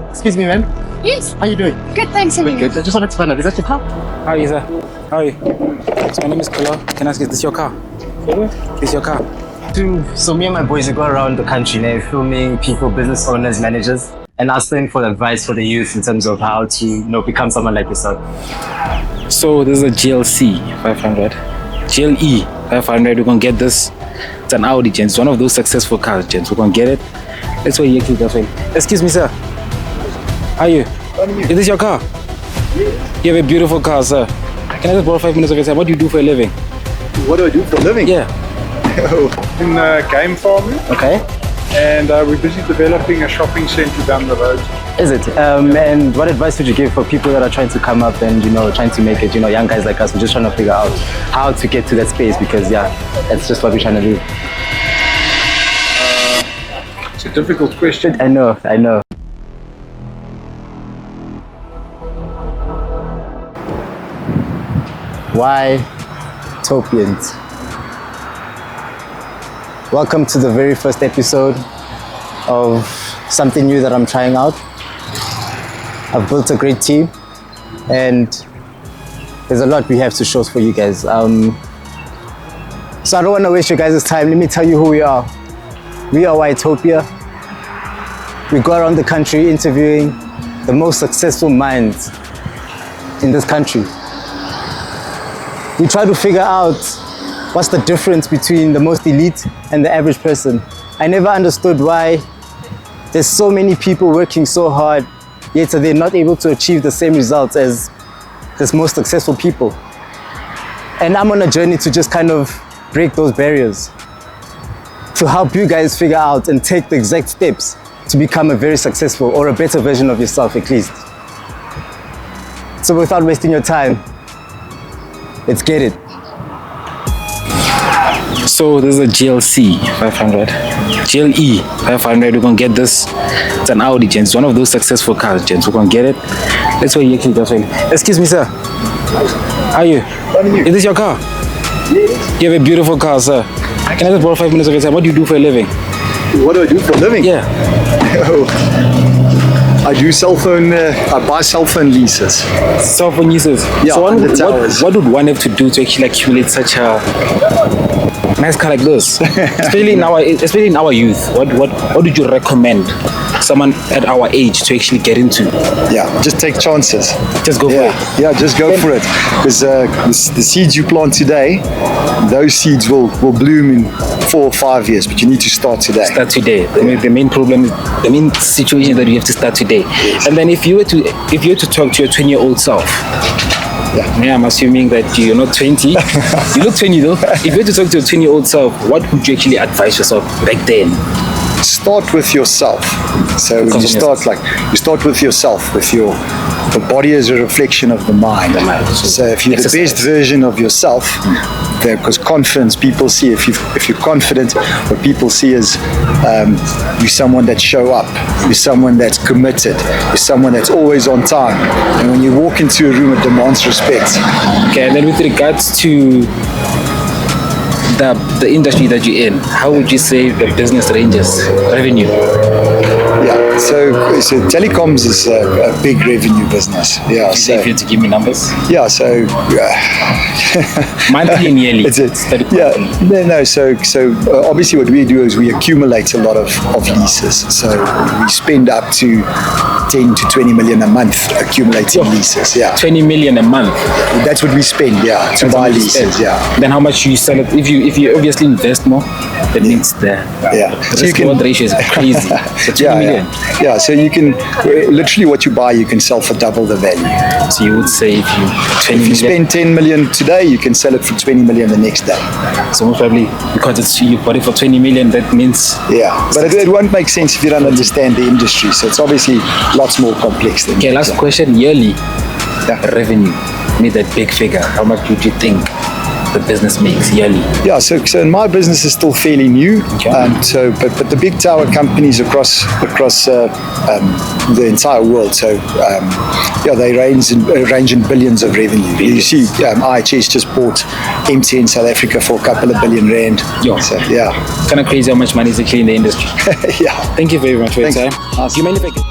Excuse me, ma'am. Yes. How you doing? Good, thanks. How are you? Good. I just wanted to find out, is that your car? How are you, sir? How are you? So my name is Kula. Can I ask, is this your car? Is your car? So me and my boys, we go around the country now filming people, business owners, managers, and asking for advice for the youth in terms of how to, become someone like yourself. So this is a GLC 500. GLE 500. We're gonna get this. It's an Audi, gents. It's one of those successful cars, gents. We're gonna get it. Let's wait here, that's way. Excuse me, sir. How are you? Is this your car? You have a beautiful car, sir. Can I just borrow 5 minutes of your time? What do you do for a living? What do I do for a living? Yeah. In game farming, Okay. and we're busy developing a shopping centre down the road. Is it? And what advice would you give for people that are trying to come up and, trying to make it, young guys like us, we're just trying to figure out how to get to that space because, that's just what we're trying to do. It's a difficult question. I know. Whitetopians. Welcome to the very first episode of something new that I'm trying out. I've built a great team and there's a lot we have to show for you guys. So I don't want to waste your guys' time. Let me tell you who we are. We are Ytopia. We go around the country interviewing the most successful minds in this country. We try to figure out what's the difference between the most elite and the average person. I never understood why there's so many people working so hard, yet they're not able to achieve the same results as the most successful people. And I'm on a journey to just kind of break those barriers, to help you guys figure out and take the exact steps to become a very successful or a better version of yourself at least. So without wasting your time, let's get it. So this is a GLC 500. GLE 500. We're gonna get this. It's an Audi, gents. It's one of those successful cars, gents. We're gonna get it. Let's wait here, that's way. Excuse me, sir. How are you? Is this your car? You have a beautiful car, sir. Can I just borrow 5 minutes of your time? What do you do for a living? What do I do for a living? Yeah. I do I buy cell phone leases. Cell phone leases. Yeah, So what what would one have to do to actually accumulate such a nice car like this? especially in our youth. What would you recommend someone at our age to actually get into? Yeah, just take chances. Just go for it. Yeah, just go for it. Because the seeds you plant today, those seeds will bloom in 4 or 5 years, but you need to start today. Start today. The main problem is the main situation that you have to start today. Yes. And then if you were to talk to your 20-year-old self, yeah, I'm assuming that you're not 20. You look 20 though. If you were to talk to your 20-year-old self, what would you actually advise yourself back then? Start with yourself. So when you start with yourself, with the body is a reflection of the mind. So if you're the best version of yourself, because confidence, people see, if you're confident, what people see is you're someone that show up, you're someone that's committed, you're someone that's always on time. And when you walk into a room, it demands respect. Okay, and then with regards to the industry that you're in, how would you say the business ranges revenue? Yeah, so telecoms is a big revenue business. Yeah, so if you had to give me numbers. Yeah, so monthly and yearly. So obviously what we do is we accumulate a lot of leases. So we spend up to 10 to 20 million a month accumulating leases. Yeah, 20 million a month. That's what we spend. Yeah, to buy leases. Yeah. Then how much you sell it? If you obviously invest more, that means the risk-reward ratio is crazy. So 20 million. Yeah, so you can literally what you buy, you can sell for double the value. So you would say if you spend 10 million today, you can sell it for 20 million the next day. So most probably because you bought it for 20 million, that means but it won't make sense if you don't understand the industry. So it's obviously lots more complex than that. Last question, yearly revenue, need that big figure. How much would you think? the business makes yearly? Yeah, so in my business is still fairly new. Okay. But the big tower companies across the entire world. So they range in billions of revenue. You see, IHS just bought MTN South Africa for a couple of billion rand. Yeah. So, yeah. Kind of crazy how much money is actually in the industry. Yeah. Thank you very much for your time. Awesome. Do you mind if I get...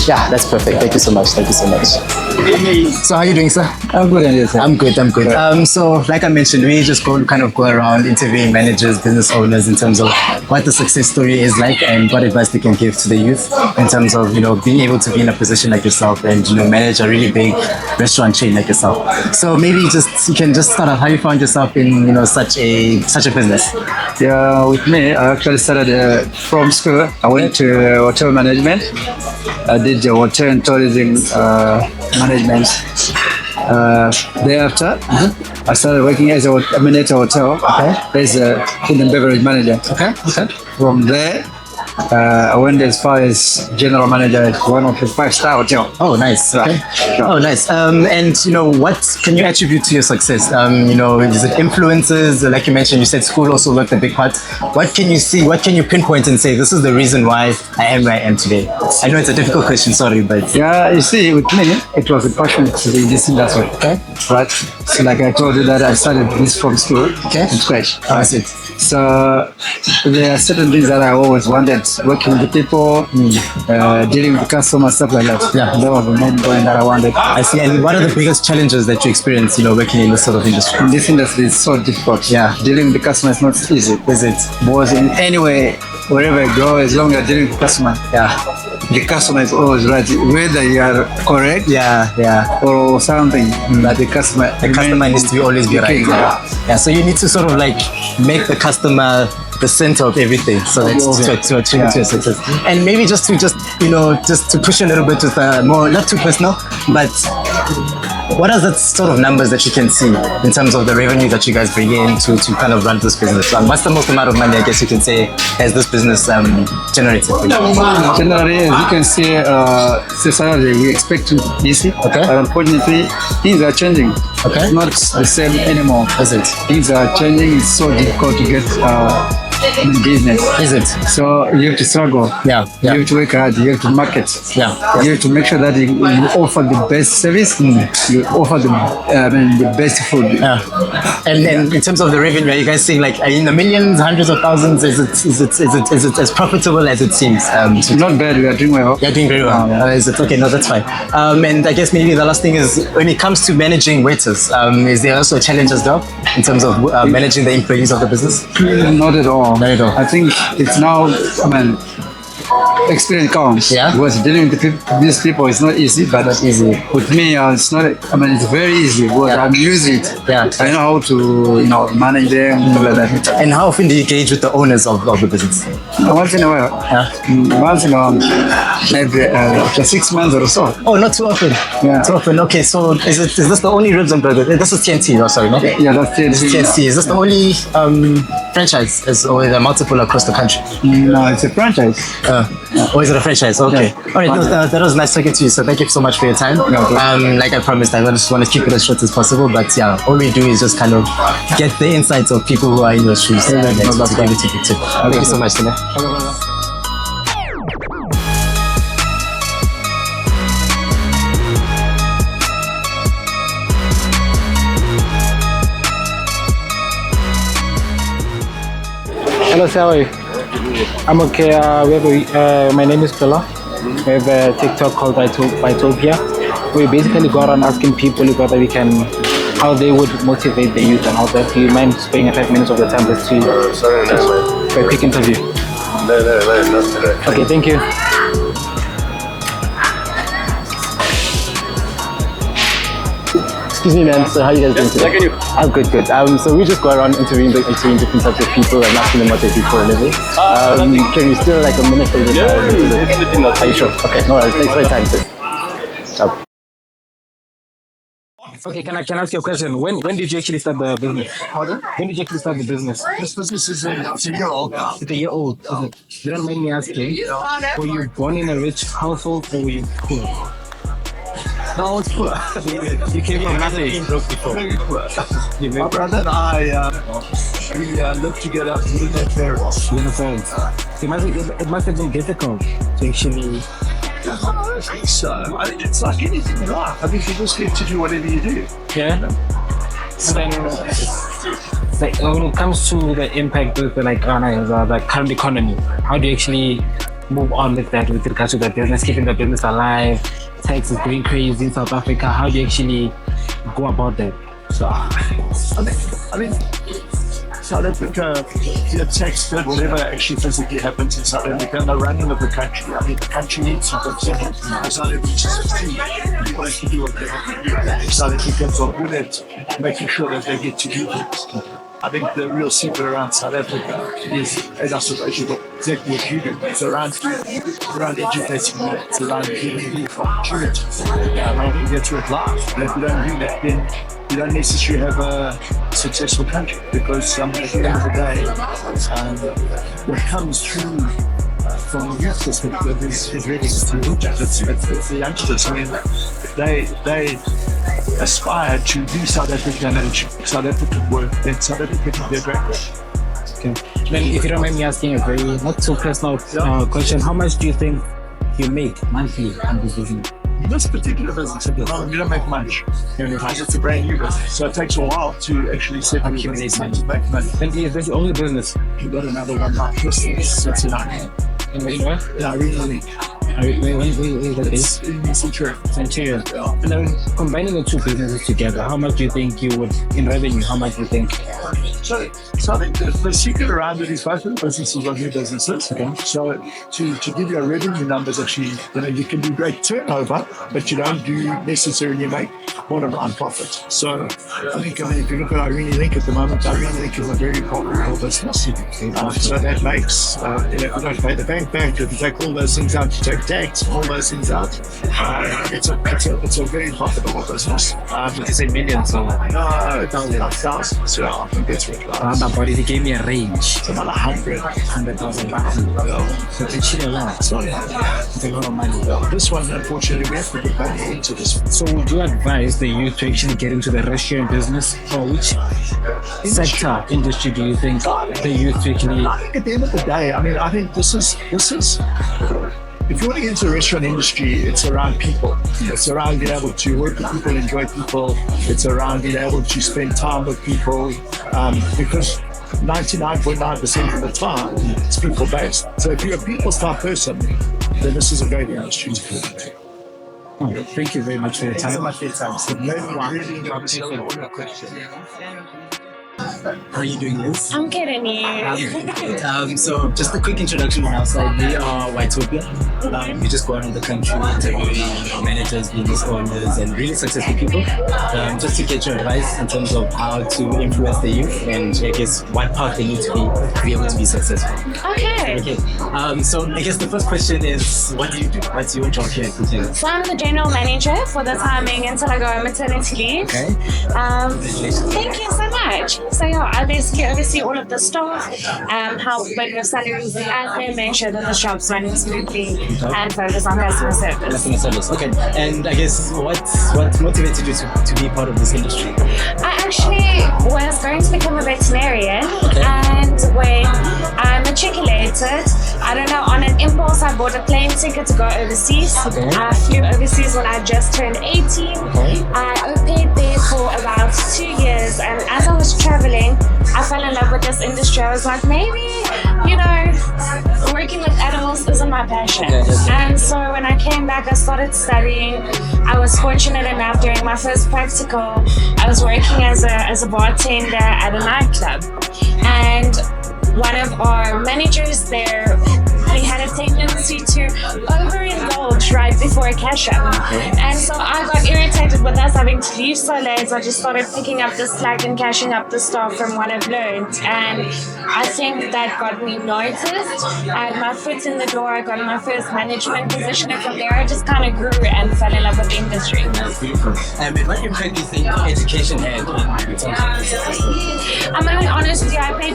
Yeah, that's perfect. Thank you so much. Thank you so much. So how are you doing, sir? I'm good, and yes, I'm good. So like I mentioned, we just go around interviewing managers, business owners in terms of what the success story is like and what advice they can give to the youth in terms of, being able to be in a position like yourself and, manage a really big restaurant chain like yourself. So maybe you can just start off how you found yourself in, such a business. Yeah, with me, I actually started from school. I went to hotel management. I did the hotel and tourism management. Thereafter, I started working as a hotel as a food and beverage manager. Okay. From there, I went as far as general manager at one of the 5-star hotel. Oh, nice. Okay. Oh, nice. And what can you attribute to your success? Is it influences? Like you mentioned, you said school also worked a big part. What can you see? What can you pinpoint and say, this is the reason why I am where I am today? I know it's a difficult question, sorry, but... Yeah, you see, with me, it was a passion to be in this industry. Okay. Right? So like I told you that I started this from school. Okay. From scratch. Oh, that's it. So there are certain things that I always wanted, working with the people, dealing with the customers, stuff like that. Yeah. That was the main point that I wanted. I see. And what are the biggest challenges that you experience, working in this sort of industry? In this industry, it's so difficult. Yeah. Dealing with the customer is not easy. Is it? Because in any way, wherever you go, as long as you're dealing with the customer, the customer is always right. Whether you are correct, or something, that the customer needs to always be right. Yeah. So you need to sort of like make the customer the center of everything, so that's to achieve your success. And maybe just to push a little bit with more, not too personal, but what are the sort of numbers that you can see in terms of the revenue that you guys bring in to kind of run this business? What's the most amount of money, I guess you can say, has this business generated for you? Generally, as you can see, salary we expect to be easy. Okay. But unfortunately, things are changing. Okay. It's not the same anymore. Is it? Things are changing. It's so difficult to get in business. Is it? So you have to struggle. Yeah. You have to work hard. You have to market. Yeah. You have to make sure that you offer the best service. You offer the best food. Yeah. And in terms of the revenue, are you guys seeing like in the millions, hundreds of thousands? Is it as profitable as it seems? Not bad. We are doing well. You're doing very well. Is it okay? No, that's fine. And I guess maybe the last thing is when it comes to managing waiters, is there also a challenge as well in terms of managing the employees of the business? Not at all. Not at all. I think it's now, experience counts. Yeah. Because dealing with these people is not easy, but not easy. With me, it's not. It's very easy because I'm using it. Yeah. I know how to manage them, stuff like that. And how often do you engage with the owners of the business? Once in a while. Yeah. Once in a while, maybe after 6 months or so. Oh, not too often. Yeah. Too often. Okay, so is this the only ribs and burger? This is TNT. Oh, sorry, no. Yeah, that's it. TNT. Is this the only franchise, or is there multiple across the country? No, it's a franchise. Or is it a franchise? Okay. Yeah. All right. No, that was nice talking to you. So thank you so much for your time. Like I promised, I just want to keep it as short as possible. But yeah, all we do is just kind of get the insights of people who are in your shoes and to give it to you too. Thank you so much, Tine. Hello, sir, how are you? I'm okay. My name is Pilla. We have a TikTok called Whitetopia. We basically go around asking people whether we can, how they would motivate the youth and all that. Do you mind spending 5 minutes of the time just for a quick interview? No, not today. Okay, thank you. Excuse me, man. So how are you guys doing today? I'm good. So we just go around interviewing different types of people and asking them what they do for a living. Can we still like a minute for this? Definitely not. Are you sure? Okay, no worries. Thanks for your time, sis. Okay, can I ask you a question? When did you actually start the business? Pardon? When did you actually start the business? This business is a year old now. It's a year old. You don't mind me asking, were you born in a rich household or were you poor? No, it's poor. You came from nothing. Very poor. My brother and I, we look to get up to the parents. It must have been difficult to actually. I think so. I think it's like anything in life. I think you just get to do whatever you do. Yeah. And then, like, when it comes to the impact of the current economy, how do you actually move on with that with regards to the business, keeping the business alive? Tax is going crazy in South Africa. How do you actually go about that? So, I think South Africa, the tax bill, whatever actually physically happens in South Africa, and the running of the country. I mean, the country needs to continue. South Africans people have to do what they have to do. South Africans are good at making sure that they get to do things. I think the real secret around South Africa is, and I suppose you exactly what you do. It's around educating them. It's around giving people opportunities. I think that's what life. And if you don't do that, then you don't necessarily have a successful country, because at the end of the day, what comes through from the youth perspective is really it's the youngsters. I mean, they aspire to be South African and South African work, then South Africa can be a great work. Okay. Then, if you don't mind me asking a very not so personal question, how much do you think you make monthly on this business? This particular business, at the moment, we don't make much. It's a brand new business, so it takes a while to actually set Accumulate money. to make money. Then is this the only business? You've got another one like this. That's in Ireland. In what? Yeah, I really Where is that based? it's in Centurion. Centurion. And then combining the two businesses together, how much do you think you would, in revenue, how much do you think? So I think the secret around it is both of the businesses are new businesses. Okay. So to give you a revenue numbers, actually, you can do great turnover, but you don't necessarily make bottom line profit. So I think, if you look at Irene Link at the moment, Irene Link is a very profitable business. So that makes, if you don't pay the bank back, if you take all those things out, you take tax, all those things out, it's a very profitable business. Did you say millions or? No, thousands. So I think that's what But if you gave me a range, it's about 100,000 bucks. So it's actually a lot. It's not It's a lot of money. This one, unfortunately, we have to put money into this. So would you advise the youth to actually get into the restaurant business, or which industry do you think the youth to actually? At the end of the day, I think this is. If you want to get into the restaurant industry, it's around people. It's around being able to work with people, enjoy people. It's around being able to spend time with people, because 99.9% of the time, it's people-based. So if you're a people's type person, then this is a great industry to get into. Oh, thank you very much for your time. Thanks so much for your time. So really enjoyed all your questions. How are you doing, Liz? I'm kidding you. So just a quick introduction on our side. We are Whitetopia. We just go around the country interviewing managers, business owners, and really successful people, just to get your advice in terms of how to influence the youth and I guess what path they need to be able to be successful. Okay. So I guess the first question is, what do you do? What's your job here at Whitetopia? So I'm the general manager for the timing until I go on maternity leave. Okay. Thank you so much. So yeah, I basically oversee all of the staff, help with salaries and admin, make sure that the shop's running smoothly, and focus on customer service. Customer service. Okay. And I guess what motivated you to be part of this industry? I actually was going to become a veterinarian, and when I matriculated, I don't know, on an impulse, I bought a plane ticket to go overseas. I flew overseas when I just turned 18. I au paired there for about 2 years, and as I was traveling, I fell in love with this industry. I was like, maybe, working with animals isn't my passion. And so when I came back, I started studying. I was fortunate enough during my first practical, I was working as a bartender at a nightclub. And one of our managers there, he had a tendency to overindulge right before a cash up. And so I got irritated with us having to leave so late. So I just started picking up the slack and cashing up the staff from what I've learned. And I think that got me noticed. I had my foot in the door. I got my first management position. And from there, I just kind of grew and fell in love with the industry. That's beautiful. And what impact do you think education had in terms of being successful? I'm going to be honest with you, I paid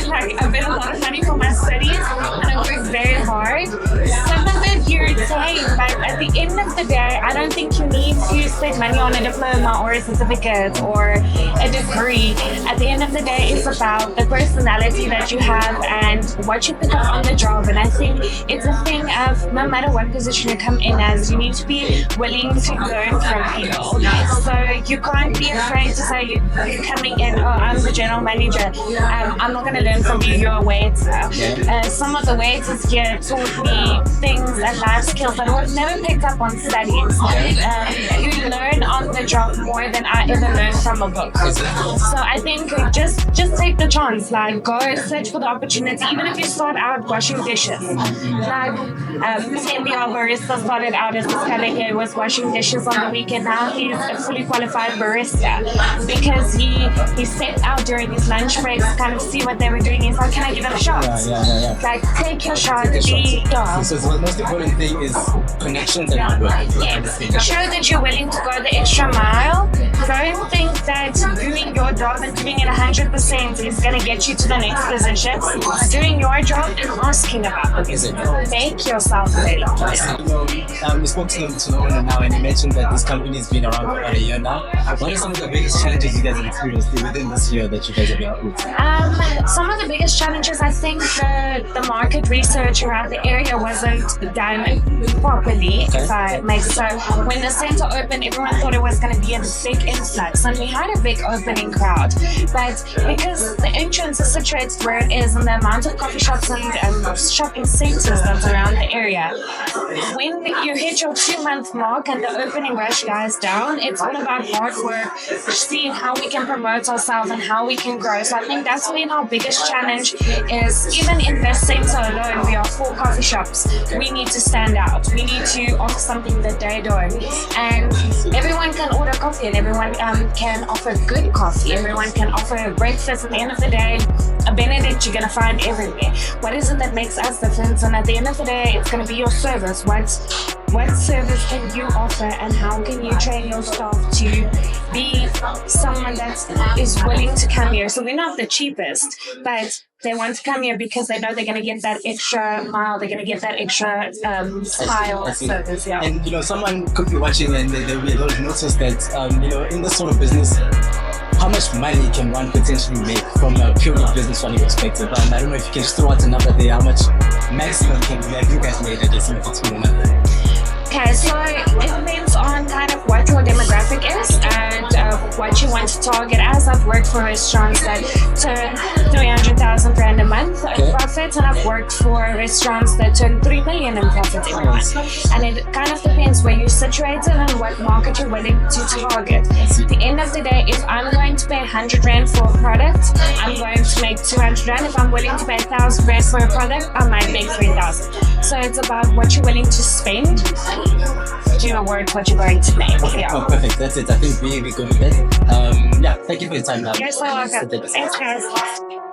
I paid a lot of money for my studies, and I worked very hard. Some of it you're insane. But at the end of the day, I don't think you need to spend money on a diploma or a certificate or a degree. At the end of the day, it's about the personality that you have and what you pick up on the job. And I think it's a thing of no matter what position you come in as, you need to be willing to learn from people. So you can't be afraid to say you're coming in, oh, I'm the general manager. I'm not going to learn from you, you're a waiter. Some of the waiters here taught me things and life skills that I would never picked up on studies. You learn on the job more than I ever learned from a book. So I think just take the chance, like go search for the opportunity, even if you start out washing dishes. Like Cindy, our barista, started out as this fella here, was washing dishes on the weekend. Now he's a fully qualified barista because he stepped out during his lunch breaks to kind of see what they were doing. He's like, can I give it a shot? Like, take your shot, So the most important thing is connections and hard work. Yes. Show that you're willing to go the extra mile. Don't think that doing your job and doing it 100% is going to get you to the next position. Doing your job and asking about the business. Make yourself available. You spoke to the owner now, and you mentioned that this company has been around for about a year now. What are some of the biggest challenges you guys have experienced within this year that you guys have been out with? Some of the biggest challenges, I think the market research around the area wasn't done properly, if I may. So when the center opened, everyone thought it was going to be a big influx, and we had a big opening crowd. But because the entrance is situated where it is, and the amount of coffee shops and shopping centers that's around the area, when you hit your 2-month mark and the opening rush dies down, it's all about hard work, seeing how we can promote ourselves and how we can grow. So I think that's been our biggest challenge is even in this center alone, we are 4 coffee shops. We need to stand out. We need to offer something that they don't. And everyone can order coffee and everyone can offer good coffee. Everyone can offer a breakfast. At the end of the day, a Benedict you're going to find everywhere. What is it that makes us different? And at the end of the day, it's going to be your service. What service can you offer and how can you train your staff to be someone that is willing to come here? So we're not the cheapest, but they want to come here because they know they're going to get that extra mile, they're going to get that extra style service. Yeah. And someone could be watching and they'll notice that in this sort of business, how much money can one potentially make from a purely business running perspective? I don't know if you can just throw out a number there. How much maximum have you guys made at this moment? Okay, so it depends on kind of what your demographic is and what you want to target. As I've worked for restaurants that turn 300,000 rand a month in profit, and I've worked for restaurants that turn 3 million in profit every month. And it kind of depends where you're situated and what market you're willing to target. At the end of the day, if I'm going to pay 100 rand for a product, I'm going to make 200 rand. If I'm willing to pay 1,000 rand for a product, I might make 3,000. So it's about what you're willing to spend. Do you know what you're going to make? Yeah. Oh, perfect. That's it. I think we good with it. Thank you for your time now. You're so welcome. Thanks, guys.